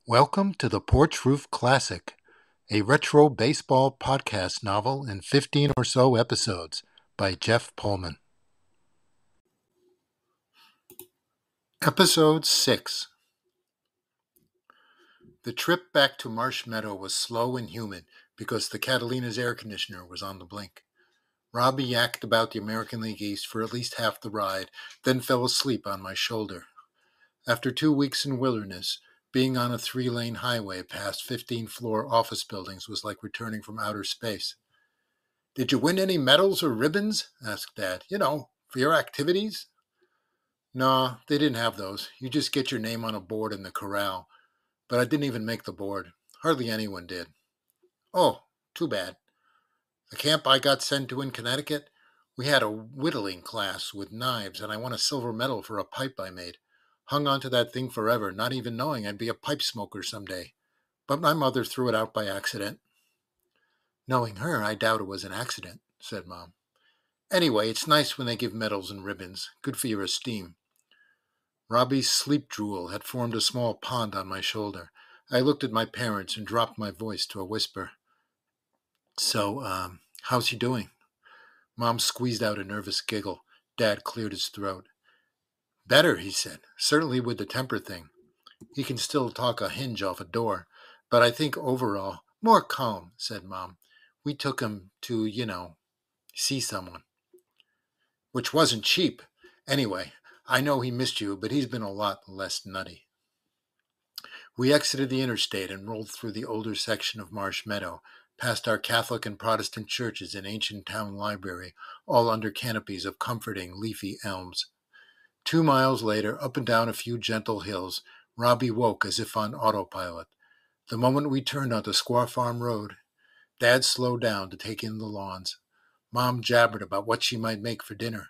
Welcome to the Porch Roof Classic, a retro baseball podcast novel in 15 or so episodes by Jeff Pullman. Episode 6. The trip back to Marsh Meadow was slow and humid because the Catalina's air conditioner was on the blink. Robbie yacked about the American League East for at least half the ride, then fell asleep on my shoulder. After 2 weeks in wilderness, being on a 3-lane highway past 15-floor office buildings was like returning from outer space. "Did you win any medals or ribbons?" asked Dad. For your activities?" "No, they didn't have those. You just get your name on a board in the corral. But I didn't even make the board. Hardly anyone did." "Oh, too bad. The camp I got sent to in Connecticut, we had a whittling class with knives, and I won a silver medal for a pipe I made. Hung on to that thing forever, not even knowing I'd be a pipe smoker someday. But my mother threw it out by accident." "Knowing her, I doubt it was an accident," said Mom. "Anyway, it's nice when they give medals and ribbons. Good for your esteem." Robbie's sleep drool had formed a small pond on my shoulder. I looked at my parents and dropped my voice to a whisper. So, how's he doing?" Mom squeezed out a nervous giggle. Dad cleared his throat. "Better," he said. "Certainly with the temper thing. He can still talk a hinge off a door. But I think overall, more calm," said Mom. "We took him to, see someone." "Which wasn't cheap. Anyway, I know he missed you, but he's been a lot less nutty." We exited the interstate and rolled through the older section of Marsh Meadow, past our Catholic and Protestant churches and ancient town library, all under canopies of comforting, leafy elms. 2 miles later, up and down a few gentle hills, Robbie woke as if on autopilot. The moment we turned onto Squaw Farm Road, Dad slowed down to take in the lawns. Mom jabbered about what she might make for dinner.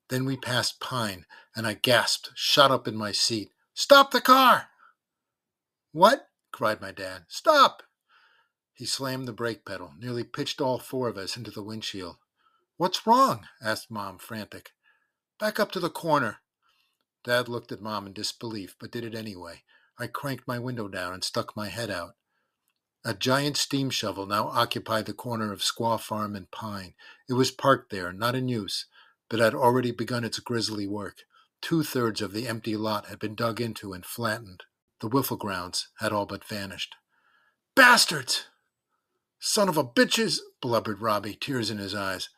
Then we passed Pine, and I gasped, shot up in my seat. "Stop the car!" "What?" cried my dad. "Stop!" He slammed the brake pedal, nearly pitched all 4 of us into the windshield. "What's wrong?" asked Mom, frantic. "Back up to the corner." Dad looked at Mom in disbelief, but did it anyway. I cranked my window down and stuck my head out. A giant steam shovel now occupied the corner of Squaw Farm and Pine. It was parked there, not in use, but had already begun its grisly work. 2/3 of the empty lot had been dug into and flattened. The wiffle grounds had all but vanished. "Bastards! Son of a bitches!" blubbered Robbie, tears in his eyes.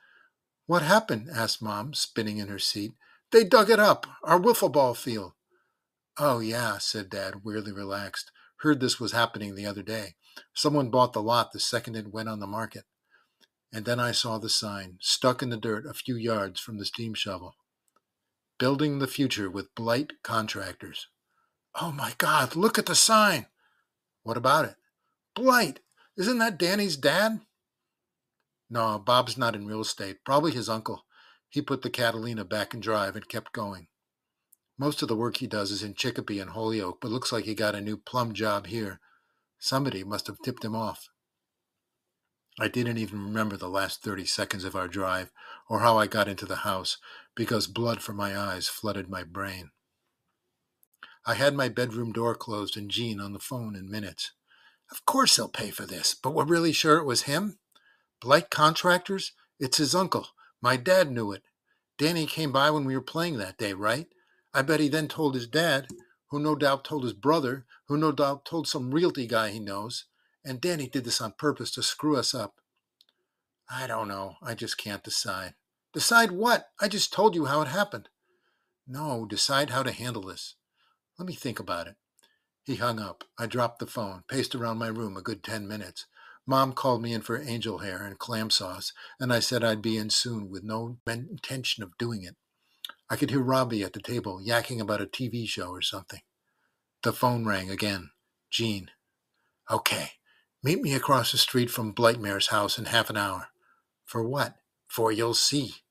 "What happened?" asked Mom, spinning in her seat. "They dug it up, our wiffle ball field." "Oh, yeah," said Dad, weirdly relaxed. "Heard this was happening the other day. Someone bought the lot the second it went on the market." And then I saw the sign, stuck in the dirt a few yards from the steam shovel. "Building the future with Blight Contractors." "Oh, my God, look at the sign!" "What about it?" "Blight! Isn't that Danny's dad?" "No, Bob's not in real estate. Probably his uncle. He put the Catalina back in drive and kept going. Most of the work he does is in Chicopee and Holyoke, but looks like he got a new plum job here. Somebody must have tipped him off." I didn't even remember the last 30 seconds of our drive or how I got into the house because blood from my eyes flooded my brain. I had my bedroom door closed and Jean on the phone in minutes. "Of course he'll pay for this, but we're really sure it was him? Blight Contractors? It's his uncle. My dad knew it. Danny came by when we were playing that day, right? I bet he then told his dad, who no doubt told his brother, who no doubt told some realty guy he knows. And Danny did this on purpose to screw us up." "I don't know. I just can't decide." "Decide what? I just told you how it happened." "No, decide how to handle this. Let me think about it." He hung up. I dropped the phone, paced around my room a good 10 minutes. Mom called me in for angel hair and clam sauce, and I said I'd be in soon with no intention of doing it. I could hear Robbie at the table yakking about a TV show or something. The phone rang again. Jean. "Okay, meet me across the street from Blightmare's house in half an hour." "For what?" "For you'll see."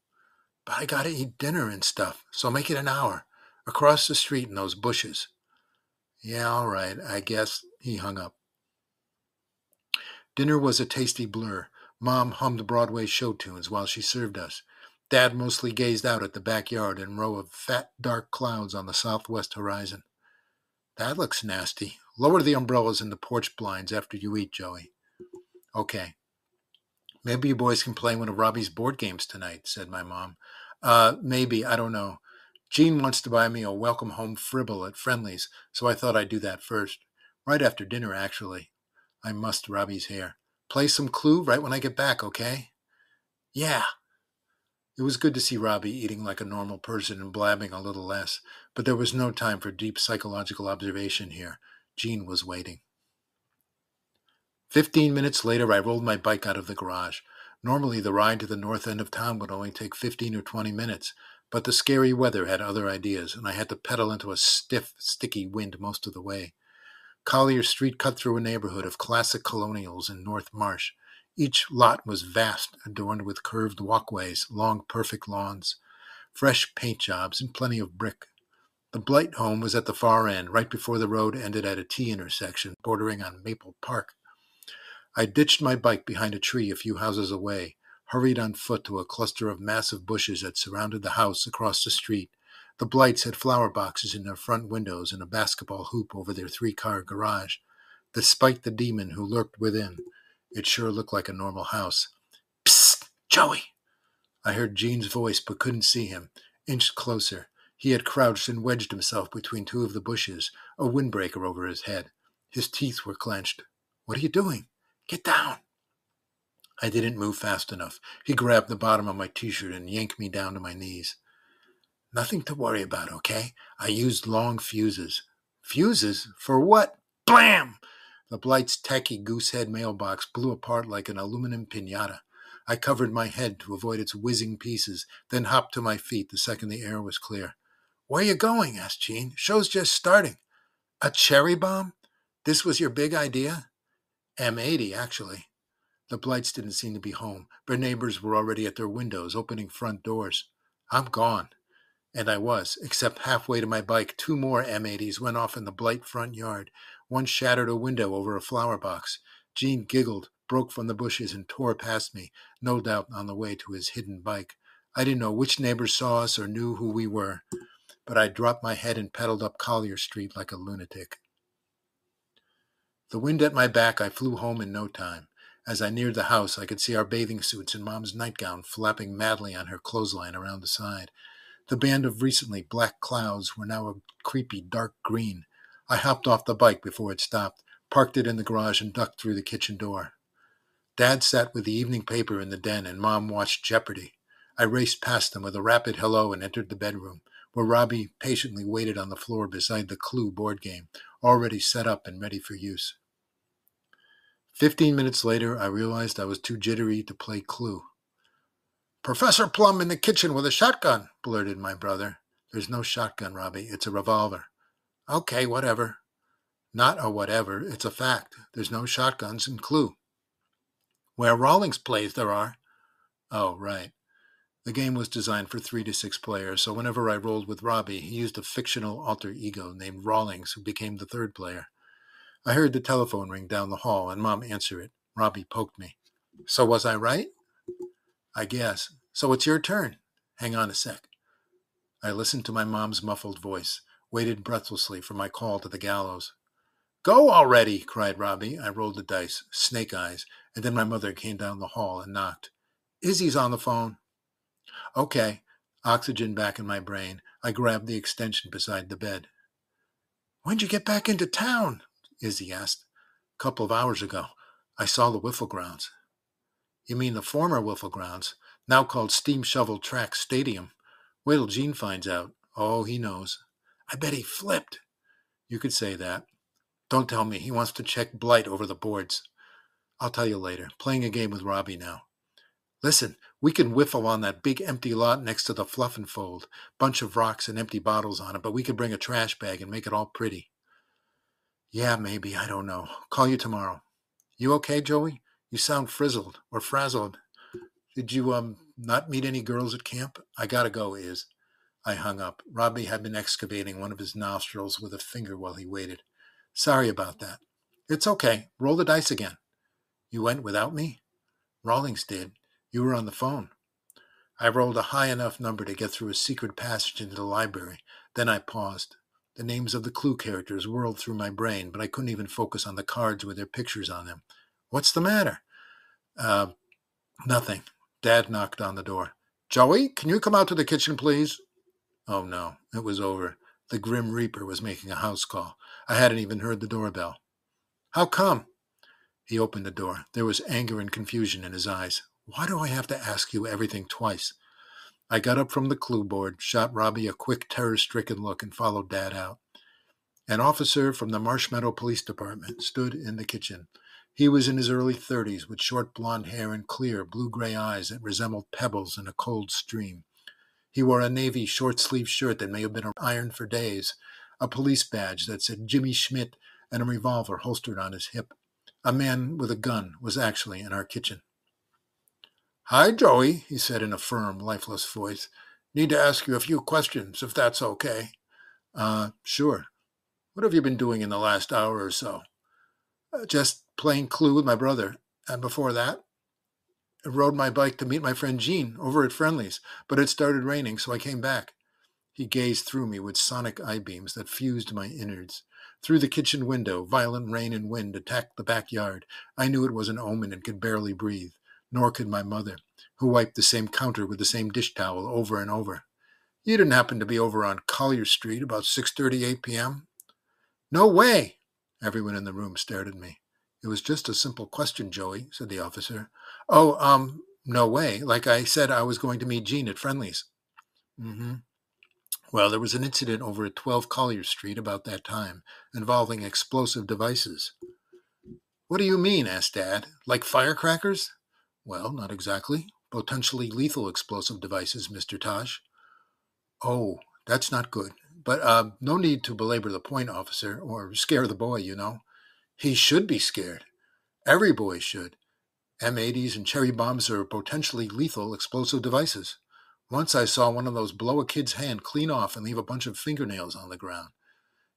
"But I gotta eat dinner and stuff, so make it an hour. Across the street in those bushes." "Yeah, all right, I guess." He hung up. Dinner was a tasty blur. Mom hummed Broadway show tunes while she served us. Dad mostly gazed out at the backyard and row of fat, dark clouds on the southwest horizon. That looks nasty. Lower the umbrellas and the porch blinds after you eat, Joey. Okay. Maybe you boys can play one of Robbie's board games tonight, said my mom. Maybe, I don't know. Jean wants to buy me a welcome home fribble at Friendly's, so I thought I'd do that first. Right after dinner, actually. I mussed Robbie's hair. Play some Clue right when I get back, okay? Yeah. It was good to see Robbie eating like a normal person and blabbing a little less, but there was no time for deep psychological observation here. Jean was waiting. 15 minutes later, I rolled my bike out of the garage. Normally, the ride to the north end of town would only take 15 or 20 minutes, but the scary weather had other ideas, and I had to pedal into a stiff, sticky wind most of the way. Collier Street cut through a neighborhood of classic colonials in North Marsh. Each lot was vast, adorned with curved walkways, long, perfect lawns, fresh paint jobs, and plenty of brick. The Blight home was at the far end, right before the road ended at a T-intersection bordering on Maple Park. I ditched my bike behind a tree a few houses away, hurried on foot to a cluster of massive bushes that surrounded the house across the street. The Blights had flower boxes in their front windows and a basketball hoop over their 3-car garage. Despite the demon who lurked within, it sure looked like a normal house. Psst, Joey! I heard Gene's voice but couldn't see him. Inched closer. He had crouched and wedged himself between two of the bushes, a windbreaker over his head. His teeth were clenched. What are you doing? Get down! I didn't move fast enough. He grabbed the bottom of my t-shirt and yanked me down to my knees. Nothing to worry about, okay? I used long fuses. Fuses? For what? Blam! The Blight's tacky goosehead mailbox blew apart like an aluminum piñata. I covered my head to avoid its whizzing pieces, then hopped to my feet the second the air was clear. Where you going? Asked Jean. Show's just starting. A cherry bomb? This was your big idea? M80, actually. The Blights didn't seem to be home. Their neighbors were already at their windows, opening front doors. I'm gone. And I was, except halfway to my bike, 2 more M80s went off in the Blight front yard. One shattered a window over a flower box. Jean giggled, broke from the bushes, and tore past me, no doubt on the way to his hidden bike. I didn't know which neighbors saw us or knew who we were, but I dropped my head and pedaled up Collier Street like a lunatic. The wind at my back, I flew home in no time. As I neared the house, I could see our bathing suits and Mom's nightgown flapping madly on her clothesline around the side. The band of recently black clouds were now a creepy dark green. I hopped off the bike before it stopped, parked it in the garage, and ducked through the kitchen door. Dad sat with the evening paper in the den, and Mom watched Jeopardy. I raced past them with a rapid hello and entered the bedroom, where Robbie patiently waited on the floor beside the Clue board game, already set up and ready for use. 15 minutes later, I realized I was too jittery to play Clue. Professor Plum in the kitchen with a shotgun, blurted my brother. There's no shotgun, Robbie. It's a revolver. Okay, whatever. Not a whatever. It's a fact. There's no shotguns in Clue. Where Rawlings plays, there are. Oh, right. The game was designed for 3 to 6 players, so whenever I rolled with Robbie, he used a fictional alter ego named Rawlings, who became the 3rd player. I heard the telephone ring down the hall, and Mom answer it. Robbie poked me. So was I right? I guess. So it's your turn. Hang on a sec. I listened to my mom's muffled voice, waited breathlessly for my call to the gallows. Go already, cried Robbie. I rolled the dice, snake eyes, and then my mother came down the hall and knocked. Izzy's on the phone. Okay. Oxygen back in my brain. I grabbed the extension beside the bed. When'd you get back into town? Izzy asked. A couple of hours ago. I saw the Wiffle Grounds. You mean the former Wiffle Grounds, now called Steam Shovel Track Stadium? Wait till Gene finds out. Oh, he knows. I bet he flipped. You could say that. Don't tell me. He wants to check Blight over the boards. I'll tell you later. Playing a game with Robbie now. Listen, we can whiffle on that big empty lot next to the Fluff and Fold. Bunch of rocks and empty bottles on it, but we could bring a trash bag and make it all pretty. Yeah, maybe. I don't know. Call you tomorrow. You okay, Joey? You sound frizzled or frazzled. Did you, not meet any girls at camp? I gotta go, Iz. I hung up. Robbie had been excavating one of his nostrils with a finger while he waited. Sorry about that. It's okay. Roll the dice again. You went without me? Rawlings did. You were on the phone. I rolled a high enough number to get through a secret passage into the library. Then I paused. The names of the clue characters whirled through my brain, but I couldn't even focus on the cards with their pictures on them. What's the matter? Uh, Nothing. Dad knocked on the door. Joey, can you come out to the kitchen, please? Oh, no. It was over. The Grim Reaper was making a house call. I hadn't even heard the doorbell. How come? He opened the door. There was anger and confusion in his eyes. Why do I have to ask you everything twice? I got up from the clue board, shot Robbie a quick terror-stricken look, and followed Dad out. An officer from the Marsh Meadow Police Department stood in the kitchen. He was in his early 30s with short blonde hair and clear blue-gray eyes that resembled pebbles in a cold stream. He wore a navy short-sleeved shirt that may have been ironed for days, a police badge that said Jimmy Schmidt, and a revolver holstered on his hip. A man with a gun was actually in our kitchen. Hi, Joey, he said in a firm, lifeless voice. Need to ask you a few questions, if that's okay. Sure. What have you been doing in the last hour or so? Just playing Clue with my brother. And before that, I rode my bike to meet my friend Jean over at Friendly's, but it started raining, so I came back. He gazed through me with sonic eye-beams that fused my innards. Through the kitchen window, violent rain and wind attacked the backyard. I knew it was an omen and could barely breathe. Nor could my mother, who wiped the same counter with the same dish towel over and over. You didn't happen to be over on Collier Street about 6:38 p.m.? No way! Everyone in the room stared at me. It was just a simple question, Joey, said the officer. Oh, no way. Like I said, I was going to meet Jean at Friendly's. Mm-hmm. Well, there was an incident over at 12 Collier Street about that time, involving explosive devices. What do you mean? Asked Dad. Like firecrackers? Well, not exactly. Potentially lethal explosive devices, Mr. Tosh. Oh, that's not good. But no need to belabor the point, officer, or scare the boy, you know. He should be scared. Every boy should. M80s and cherry bombs are potentially lethal explosive devices. Once I saw one of those blow a kid's hand clean off and leave a bunch of fingernails on the ground.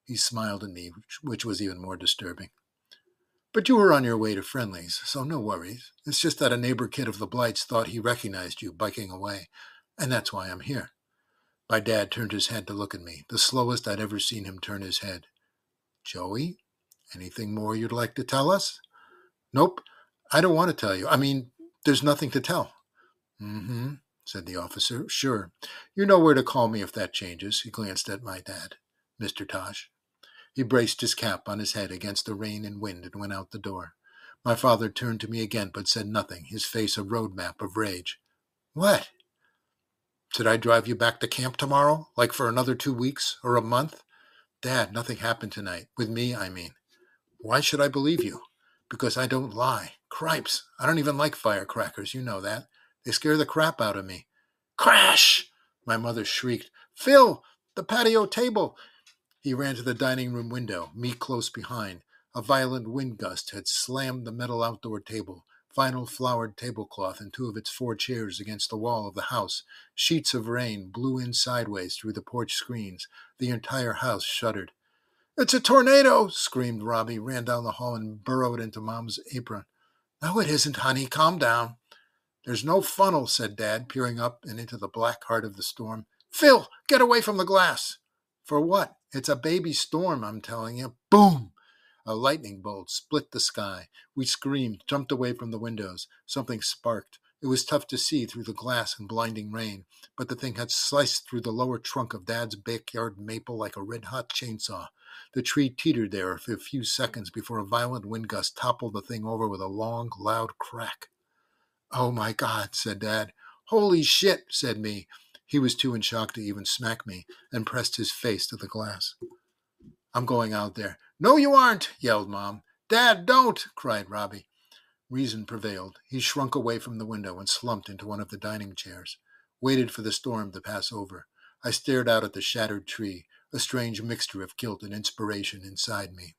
He smiled at me, which was even more disturbing. But you were on your way to Friendly's, so no worries. It's just that a neighbor kid of the Blights thought he recognized you biking away, and that's why I'm here. My dad turned his head to look at me, the slowest I'd ever seen him turn his head. Joey, anything more you'd like to tell us? Nope, I don't want to tell you. I mean, there's nothing to tell. Mm-hmm, said the officer. Sure. You know where to call me if that changes. He glanced at my dad. Mr. Tosh. He braced his cap on his head against the rain and wind and went out the door. My father turned to me again but said nothing, his face a road map of rage. What? Should I drive you back to camp tomorrow? Like for another 2 weeks or a month? Dad, nothing happened tonight. With me, I mean. Why should I believe you? Because I don't lie. Cripes, I don't even like firecrackers, you know that. They scare the crap out of me. Crash! My mother shrieked. Phil, the patio table! He ran to the dining room window, me close behind. A violent wind gust had slammed the metal outdoor table, vinyl flowered tablecloth and 2 of its 4 chairs against the wall of the house. Sheets of rain blew in sideways through the porch screens. The entire house shuddered. It's a tornado, screamed Robbie, ran down the hall and burrowed into Mom's apron. No, it isn't, honey. Calm down. There's no funnel, said Dad, peering up and into the black heart of the storm. Phil, get away from the glass. For what? It's a baby storm, I'm telling you. Boom! A lightning bolt split the sky. We screamed, jumped away from the windows. Something sparked. It was tough to see through the glass and blinding rain, but the thing had sliced through the lower trunk of Dad's backyard maple like a red-hot chainsaw. The tree teetered there for a few seconds before a violent wind gust toppled the thing over with a long, loud crack. Oh, my God, said Dad. Holy shit, said me. He was too in shock to even smack me and pressed his face to the glass. I'm going out there. No, you aren't, yelled Mom. Dad, don't, cried Robbie. Reason prevailed. He shrunk away from the window and slumped into one of the dining chairs, waited for the storm to pass over. I stared out at the shattered tree, a strange mixture of guilt and inspiration inside me.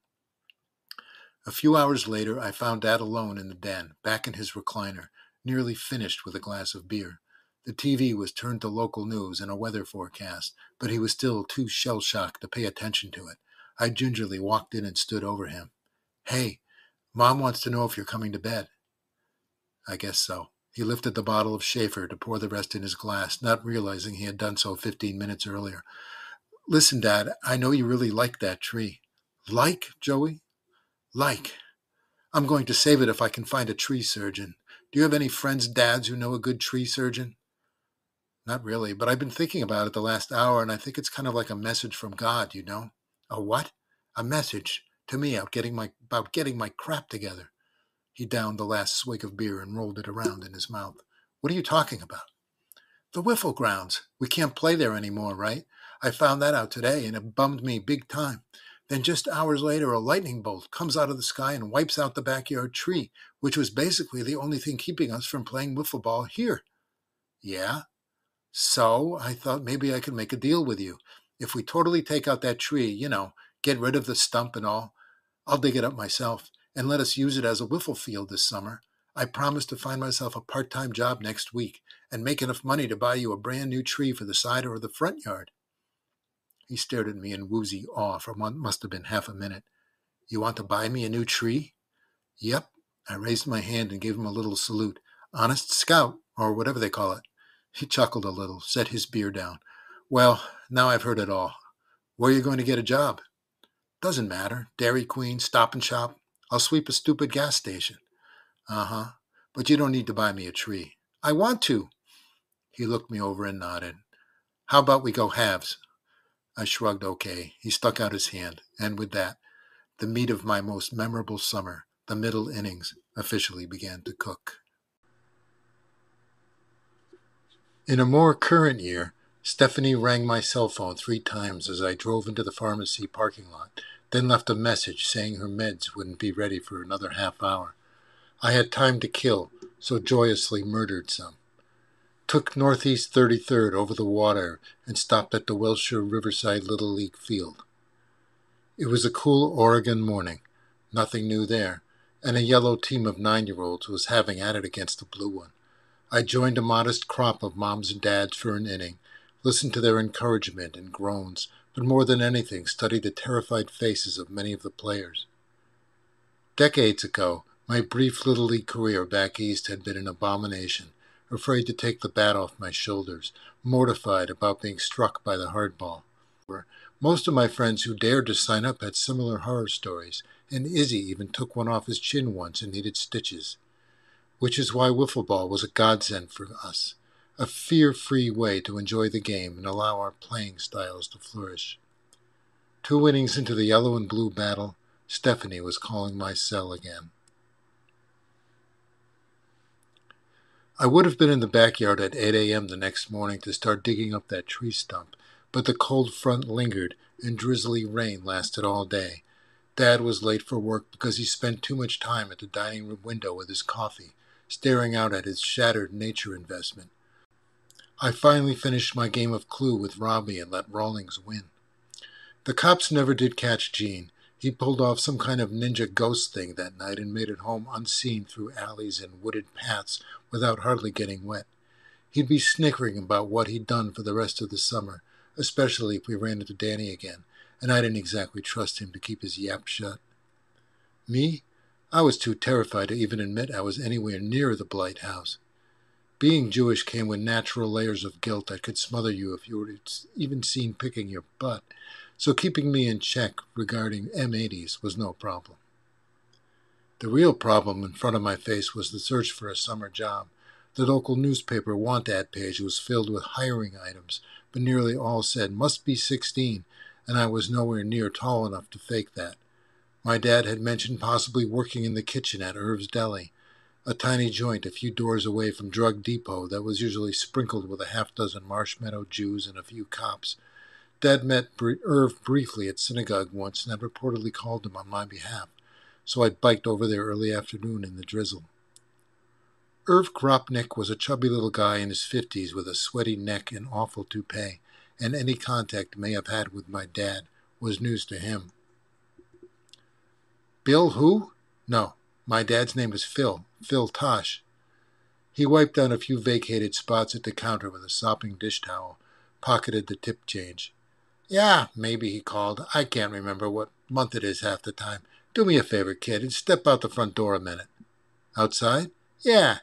A few hours later, I found Dad alone in the den, back in his recliner, nearly finished with a glass of beer. The TV was turned to local news and a weather forecast, but he was still too shell-shocked to pay attention to it. I gingerly walked in and stood over him. Hey, Mom wants to know if you're coming to bed. I guess so. He lifted the bottle of Schaefer to pour the rest in his glass, not realizing he had done so 15 minutes earlier. Listen, Dad, I know you really like that tree. Like, Joey? Like. I'm going to save it if I can find a tree surgeon. Do you have any friends, dads, who know a good tree surgeon? Not really, but I've been thinking about it the last hour, and I think it's kind of like a message from God, you know? A what? A message to me about getting my crap together. He downed the last swig of beer and rolled it around in his mouth. What are you talking about? The wiffle grounds. We can't play there anymore, right? I found that out today, and it bummed me big time. Then just hours later, a lightning bolt comes out of the sky and wipes out the backyard tree, which was basically the only thing keeping us from playing wiffle ball here. Yeah? So I thought maybe I could make a deal with you. If we totally take out that tree, get rid of the stump and all, I'll dig it up myself and let us use it as a wiffle field this summer. I promise to find myself a part-time job next week and make enough money to buy you a brand new tree for the side or the front yard. He stared at me in woozy awe for what must have been half a minute. You want to buy me a new tree? Yep. I raised my hand and gave him a little salute. Honest scout, or whatever they call it. He chuckled a little, set his beer down. Well, now I've heard it all. Where are you going to get a job? Doesn't matter. Dairy Queen, Stop and Shop. I'll sweep a stupid gas station. Uh-huh. But you don't need to buy me a tree. I want to. He looked me over and nodded. How about we go halves? I shrugged okay. He stuck out his hand, and with that, the meat of my most memorable summer, the middle innings, officially began to cook. In a more current year, Stephanie rang my cell phone 3 times as I drove into the pharmacy parking lot, then left a message saying her meds wouldn't be ready for another half hour. I had time to kill, so joyously murdered some. Took Northeast 33rd over the water and stopped at the Wilshire Riverside Little League field. It was a cool Oregon morning, nothing new there, and a yellow team of 9-year-olds was having at it against a blue one. I joined a modest crop of moms and dads for an inning, listened to their encouragement and groans, but more than anything studied the terrified faces of many of the players. Decades ago, my brief Little League career back east had been an abomination, afraid to take the bat off my shoulders, mortified about being struck by the hardball. Most of my friends who dared to sign up had similar horror stories, and Izzy even took one off his chin once and needed stitches. Which is why wiffle ball was a godsend for us, a fear-free way to enjoy the game and allow our playing styles to flourish. 2 innings into the yellow and blue battle, Stephanie was calling my cell again. I would have been in the backyard at 8 a.m. the next morning to start digging up that tree stump, but the cold front lingered and drizzly rain lasted all day. Dad was late for work because he spent too much time at the dining room window with his coffee, staring out at his shattered nature investment. I finally finished my game of Clue with Robbie and let Rawlings win. The cops never did catch Gene. He pulled off some kind of ninja ghost thing that night and made it home unseen through alleys and wooded paths without hardly getting wet. He'd be snickering about what he'd done for the rest of the summer, especially if we ran into Danny again, and I didn't exactly trust him to keep his yap shut. Me? I was too terrified to even admit I was anywhere near the Blight house. Being Jewish came with natural layers of guilt that could smother you if you were even seen picking your butt, so keeping me in check regarding M80s was no problem. The real problem in front of my face was the search for a summer job. The local newspaper want ad page was filled with hiring items, but nearly all said must be 16, and I was nowhere near tall enough to fake that. My dad had mentioned possibly working in the kitchen at Irv's Deli, a tiny joint a few doors away from Drug Depot that was usually sprinkled with a half-dozen marshmallow Jews and a few cops. Dad met Irv briefly at synagogue once and had reportedly called him on my behalf, so I biked over there early afternoon in the drizzle. Irv Kropnik was a chubby little guy in his 50s with a sweaty neck and awful toupee, and any contact he may have had with my dad was news to him. Bill who? No, my dad's name is Phil Tosh. He wiped down a few vacated spots at the counter with a sopping dish towel, pocketed the tip change. Yeah, maybe, he called. I can't remember what month it is half the time. Do me a favor, kid, and step out the front door a minute. Outside? Yeah.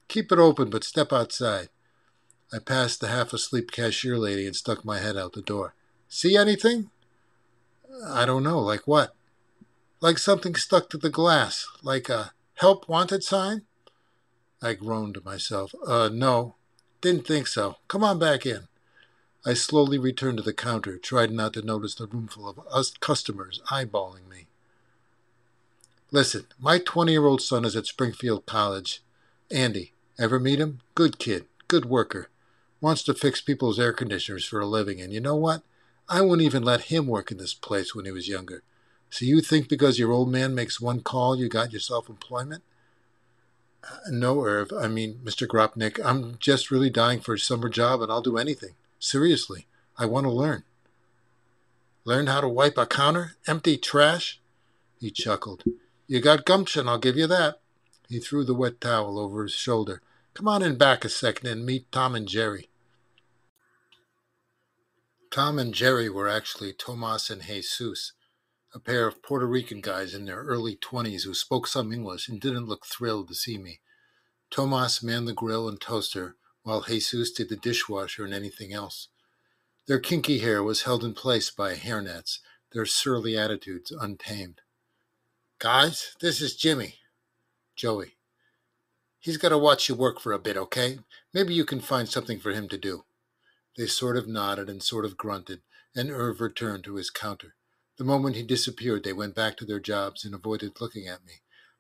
Keep it open, but step outside. I passed the half-asleep cashier lady and stuck my head out the door. See anything? I don't know. Like what? Like something stuck to the glass. Like a help wanted sign? I groaned to myself. No. Didn't think so. Come on back in. I slowly returned to the counter, tried not to notice the roomful of us customers eyeballing me. Listen, my 20-year-old son is at Springfield College. Andy. Ever meet him? Good kid. Good worker. Wants to fix people's air conditioners for a living, and you know what? I wouldn't even let him work in this place when he was younger. So you think because your old man makes one call you got yourself employment? No, Irv. I mean, Mr. Gropnik, I'm just really dying for a summer job and I'll do anything. Seriously. I want to learn. Learn how to wipe a counter? Empty trash? He chuckled. You got gumption, I'll give you that. He threw the wet towel over his shoulder. Come on in back a second and meet Tom and Jerry. Tom and Jerry were actually Tomas and Jesus, a pair of Puerto Rican guys in their early 20s who spoke some English and didn't look thrilled to see me. Tomas manned the grill and toaster, while Jesus did the dishwasher and anything else. Their kinky hair was held in place by hairnets, their surly attitudes untamed. Guys, this is Jimmy. Joey. He's got to watch you work for a bit, okay? Maybe you can find something for him to do. They sort of nodded and sort of grunted, and Irv returned to his counter. The moment he disappeared, they went back to their jobs and avoided looking at me.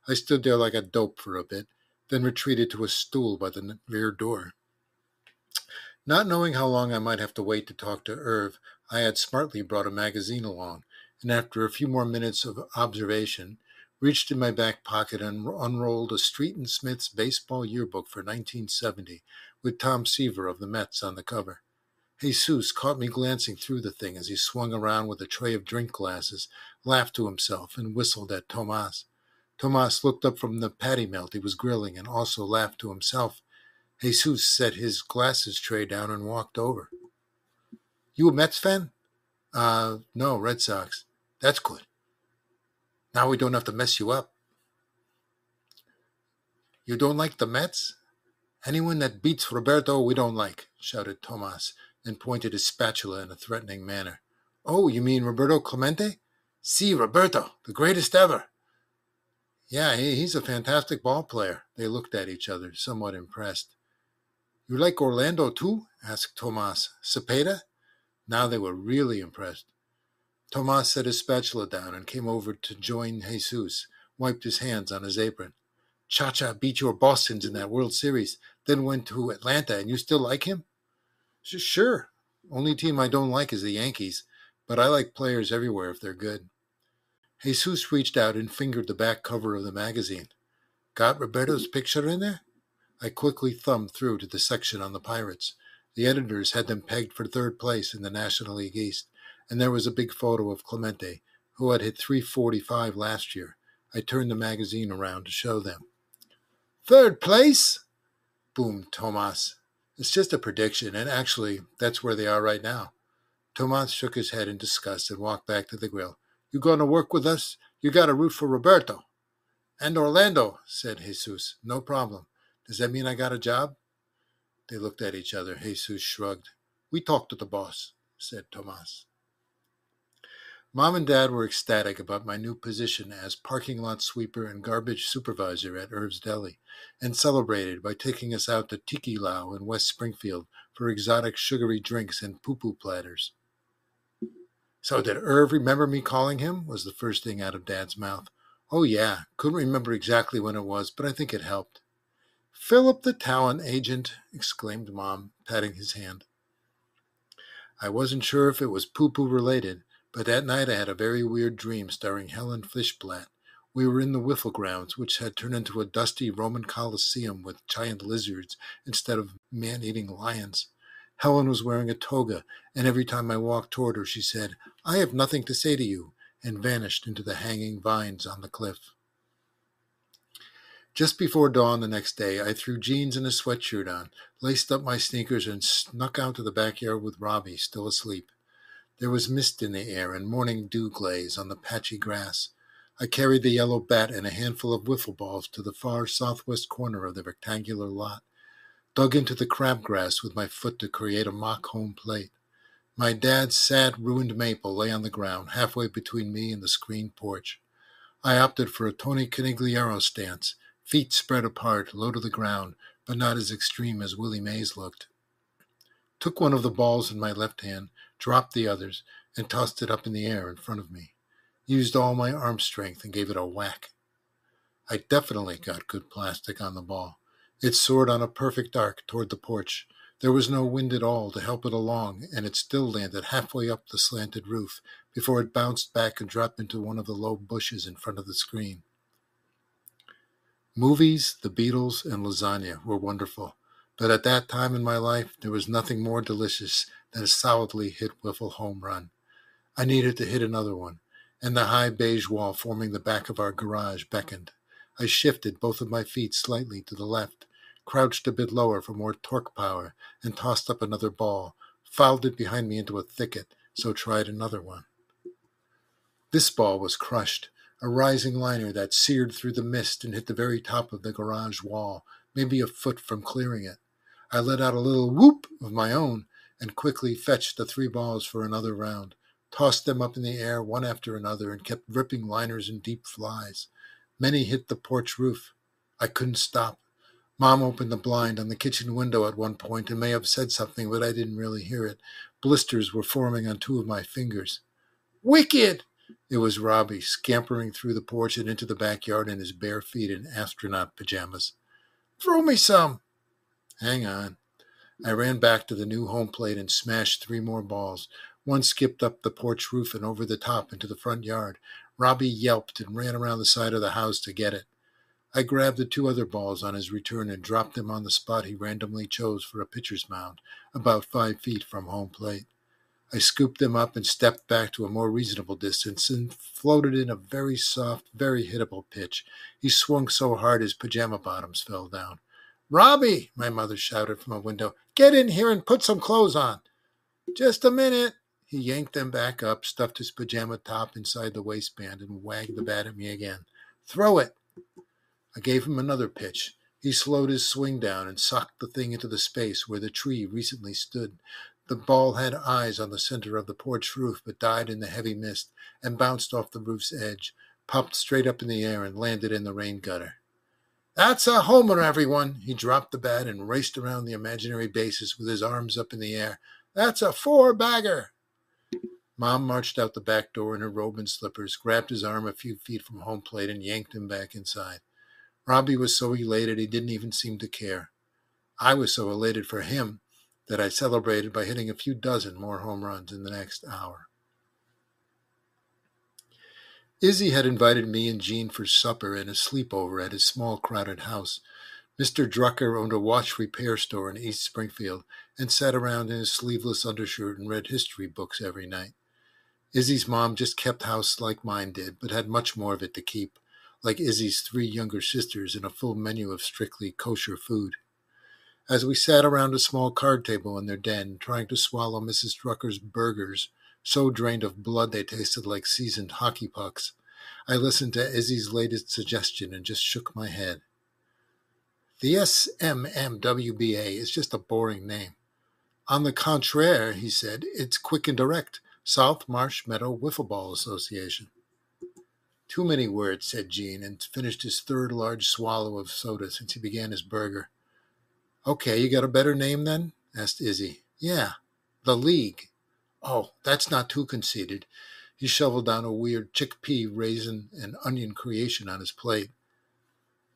I stood there like a dope for a bit, then retreated to a stool by the rear door. Not knowing how long I might have to wait to talk to Irv, I had smartly brought a magazine along, and after a few more minutes of observation, reached in my back pocket and unrolled a Street and Smith's baseball yearbook for 1970, with Tom Seaver of the Mets on the cover. Jesus caught me glancing through the thing as he swung around with a tray of drink glasses, laughed to himself, and whistled at Tomas. Tomas looked up from the patty melt he was grilling and also laughed to himself. Jesus set his glasses tray down and walked over. You a Mets fan? No, Red Sox. That's good. Now we don't have to mess you up. You don't like the Mets? Anyone that beats Roberto we don't like, shouted Tomas, and pointed his spatula in a threatening manner. Oh, you mean Roberto Clemente? Si, Roberto, the greatest ever. Yeah, he's a fantastic ball player. They looked at each other, somewhat impressed. You like Orlando too? Asked Tomas. Cepeda? Now they were really impressed. Tomas set his spatula down and came over to join Jesus, wiped his hands on his apron. Cha-Cha beat your Bostons in that World Series, then went to Atlanta, and you still like him? Sure. Only team I don't like is the Yankees, but I like players everywhere if they're good. Jesus reached out and fingered the back cover of the magazine. Got Roberto's picture in there? I quickly thumbed through to the section on the Pirates. The editors had them pegged for third place in the National League East, and there was a big photo of Clemente, who had hit .345 last year. I turned the magazine around to show them. Third place? Boomed Tomas. It's just a prediction, and actually, that's where they are right now. Tomas shook his head in disgust and walked back to the grill. You going to work with us? You got to root for Roberto. And Orlando, said Jesus. No problem. Does that mean I got a job? They looked at each other. Jesus shrugged. We talked to the boss, said Tomas. Mom and Dad were ecstatic about my new position as parking lot sweeper and garbage supervisor at Irv's Deli, and celebrated by taking us out to Tiki Lao in West Springfield for exotic sugary drinks and poo-poo platters. So did Irv remember me calling him? Was the first thing out of Dad's mouth. Oh yeah, couldn't remember exactly when it was, but I think it helped. Philip the talent agent, exclaimed Mom, patting his hand. I wasn't sure if it was poo-poo related, but that night I had a very weird dream starring Helen Fishblatt. We were in the Wiffle Grounds, which had turned into a dusty Roman Colosseum with giant lizards instead of man-eating lions. Helen was wearing a toga, and every time I walked toward her, she said, I have nothing to say to you, and vanished into the hanging vines on the cliff. Just before dawn the next day, I threw jeans and a sweatshirt on, laced up my sneakers, and snuck out to the backyard with Robbie, still asleep. There was mist in the air and morning dew glaze on the patchy grass. I carried the yellow bat and a handful of wiffle balls to the far southwest corner of the rectangular lot, dug into the crabgrass with my foot to create a mock home plate. My dad's sad, ruined maple lay on the ground, halfway between me and the screened porch. I opted for a Tony Canigliaro stance, feet spread apart, low to the ground, but not as extreme as Willie Mays looked. Took one of the balls in my left hand, dropped the others, and tossed it up in the air in front of me. Used all my arm strength and gave it a whack. I definitely got good plastic on the ball. It soared on a perfect arc toward the porch. There was no wind at all to help it along, and it still landed halfway up the slanted roof before it bounced back and dropped into one of the low bushes in front of the screen. Movies, the Beatles, and lasagna were wonderful, but at that time in my life, there was nothing more delicious than a solidly hit wiffle home run. I needed to hit another one, and the high beige wall forming the back of our garage beckoned. I shifted both of my feet slightly to the left, crouched a bit lower for more torque power, and tossed up another ball, fouled it behind me into a thicket, so tried another one. This ball was crushed, a rising liner that seared through the mist and hit the very top of the garage wall, maybe a foot from clearing it. I let out a little whoop of my own and quickly fetched the 3 balls for another round, tossed them up in the air one after another, and kept ripping liners and deep flies. Many hit the porch roof. I couldn't stop. Mom opened the blind on the kitchen window at one point and may have said something, but I didn't really hear it. Blisters were forming on 2 of my fingers. Wicked! It was Robbie, scampering through the porch and into the backyard in his bare feet and astronaut pajamas. Throw me some! Hang on. I ran back to the new home plate and smashed 3 more balls. One skipped up the porch roof and over the top into the front yard. Robbie yelped and ran around the side of the house to get it. I grabbed the 2 other balls on his return and dropped them on the spot he randomly chose for a pitcher's mound, about 5 feet from home plate. I scooped them up and stepped back to a more reasonable distance and floated in a very soft, very hittable pitch. He swung so hard his pajama bottoms fell down. Robbie, my mother shouted from a window, get in here and put some clothes on. Just a minute. He yanked them back up, stuffed his pajama top inside the waistband, and wagged the bat at me again. Throw it. I gave him another pitch. He slowed his swing down and socked the thing into the space where the tree recently stood. The ball had eyes on the center of the porch roof, but died in the heavy mist and bounced off the roof's edge, popped straight up in the air, and landed in the rain gutter. That's a homer, everyone! He dropped the bat and raced around the imaginary bases with his arms up in the air. That's a 4-bagger! Mom marched out the back door in her robe and slippers, grabbed his arm a few feet from home plate, and yanked him back inside. Robbie was so elated he didn't even seem to care. I was so elated for him that I celebrated by hitting a few dozen more home runs in the next hour. Izzy had invited me and Jean for supper and a sleepover at his small, crowded house. Mr. Drucker owned a watch repair store in East Springfield and sat around in his sleeveless undershirt and read history books every night. Izzy's mom just kept house like mine did, but had much more of it to keep, like Izzy's 3 younger sisters and a full menu of strictly kosher food. As we sat around a small card table in their den, trying to swallow Mrs. Drucker's burgers, so drained of blood they tasted like seasoned hockey pucks, I listened to Izzy's latest suggestion and just shook my head. The SMMWBA is just a boring name. On the contraire, he said, it's quick and direct. South Marsh Meadow Wiffle Ball Association. Too many words, said Jean, and finished his 3rd large swallow of soda since he began his burger. Okay, you got a better name then? Asked Izzy. Yeah, the League. Oh, that's not too conceited. He shoveled down a weird chickpea, raisin, and onion creation on his plate.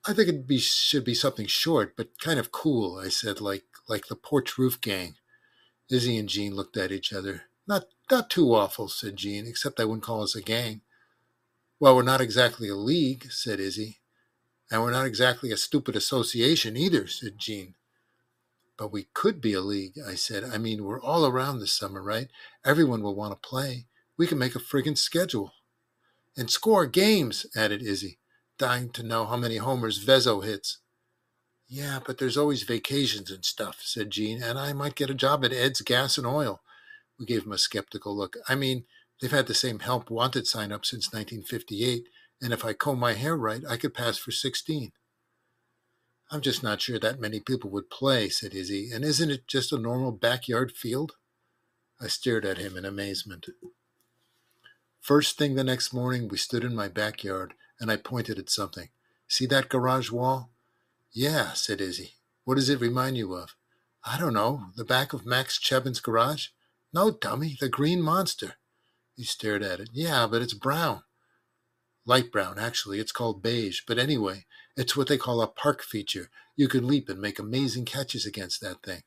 I think it should be something short, but kind of cool, I said, like the Porch Roof Gang. Izzy and Jean looked at each other. Not too awful, said Jean, except I wouldn't call us a gang. Well, we're not exactly a league, said Izzy. And we're not exactly a stupid association either, said Jean. But we could be a league, I said. I mean, we're all around this summer, right? Everyone will want to play. We can make a friggin' schedule. And score games, added Izzy, dying to know how many homers Vezzo hits. Yeah, but there's always vacations and stuff, said Jean, and I might get a job at Ed's Gas and Oil. We gave him a skeptical look. I mean, they've had the same help wanted sign up since 1958, and if I comb my hair right, I could pass for 16. I'm just not sure that many people would play, said Izzy, and isn't it just a normal backyard field? I stared at him in amazement. First thing the next morning, we stood in my backyard, and I pointed at something. See that garage wall? Yeah, said Izzy. What does it remind you of? I don't know. The back of Max Chevin's garage? No, dummy, the green monster. He stared at it. Yeah, but it's brown. Light brown, actually. It's called beige. But anyway, it's what they call a park feature. You can leap and make amazing catches against that thing.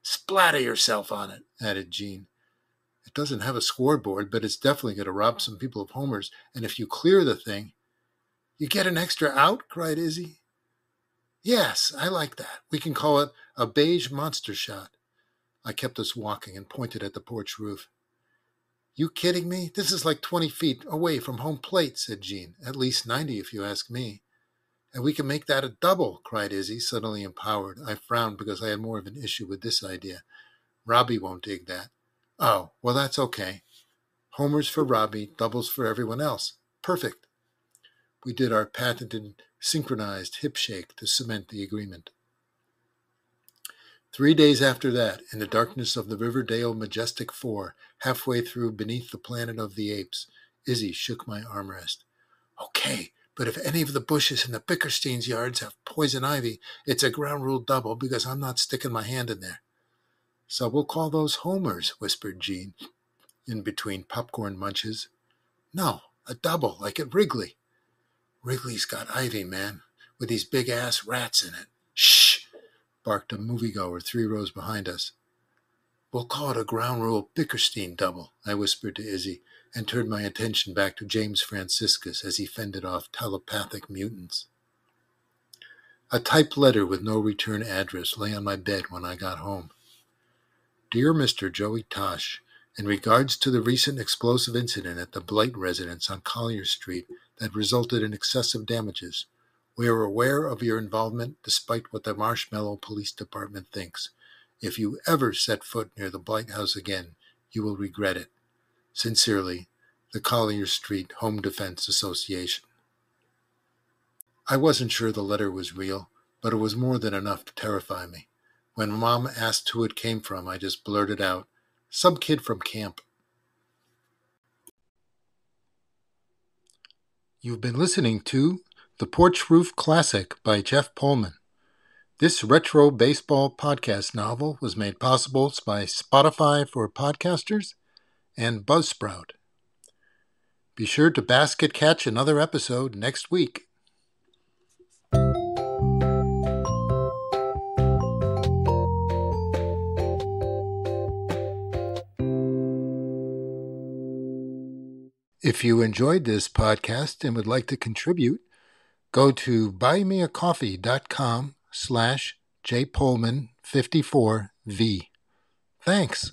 Splatter yourself on it, added Jean. It doesn't have a scoreboard, but it's definitely going to rob some people of homers. And if you clear the thing... You get an extra out? Cried Izzy. Yes, I like that. We can call it a beige monster shot. I kept us walking and pointed at the porch roof. You kidding me? This is like 20 feet away from home plate, said Jean. At least 90 if you ask me. And we can make that a double, cried Izzy, suddenly empowered. I frowned because I had more of an issue with this idea. Robbie won't dig that. Oh, well, that's okay. Homers for Robbie, doubles for everyone else. Perfect. We did our patented synchronized hip shake to cement the agreement. 3 days after that, in the darkness of the Riverdale Majestic 4, halfway through Beneath the Planet of the Apes, Izzy shook my armrest. Okay, but if any of the bushes in the Bickerstein's yards have poison ivy, it's a ground rule double because I'm not sticking my hand in there. So we'll call those homers, whispered Jean, in between popcorn munches. No, a double, like at Wrigley. Wrigley's got ivy, man, with these big-ass rats in it. Shh, barked a moviegoer 3 rows behind us. We'll call it a ground rule Bickerstein double, I whispered to Izzy, and turned my attention back to James Franciscus as he fended off telepathic mutants. A typed letter with no return address lay on my bed when I got home. Dear Mr. Joey Tosh, in regards to the recent explosive incident at the Blight residence on Collier Street that resulted in excessive damages, we are aware of your involvement despite what the Marshmallow Police Department thinks. If you ever set foot near the Blight House again, you will regret it. Sincerely, the Collier Street Home Defense Association. I wasn't sure the letter was real, but it was more than enough to terrify me. When Mom asked who it came from, I just blurted out, some kid from camp. You've been listening to The Porch Roof Classic by Jeff Pullman. This retro baseball podcast novel was made possible by Spotify for podcasters and Buzzsprout. Be sure to basket catch another episode next week. If you enjoyed this podcast and would like to contribute, go to buymeacoffee.com/jpullman54v. Thanks.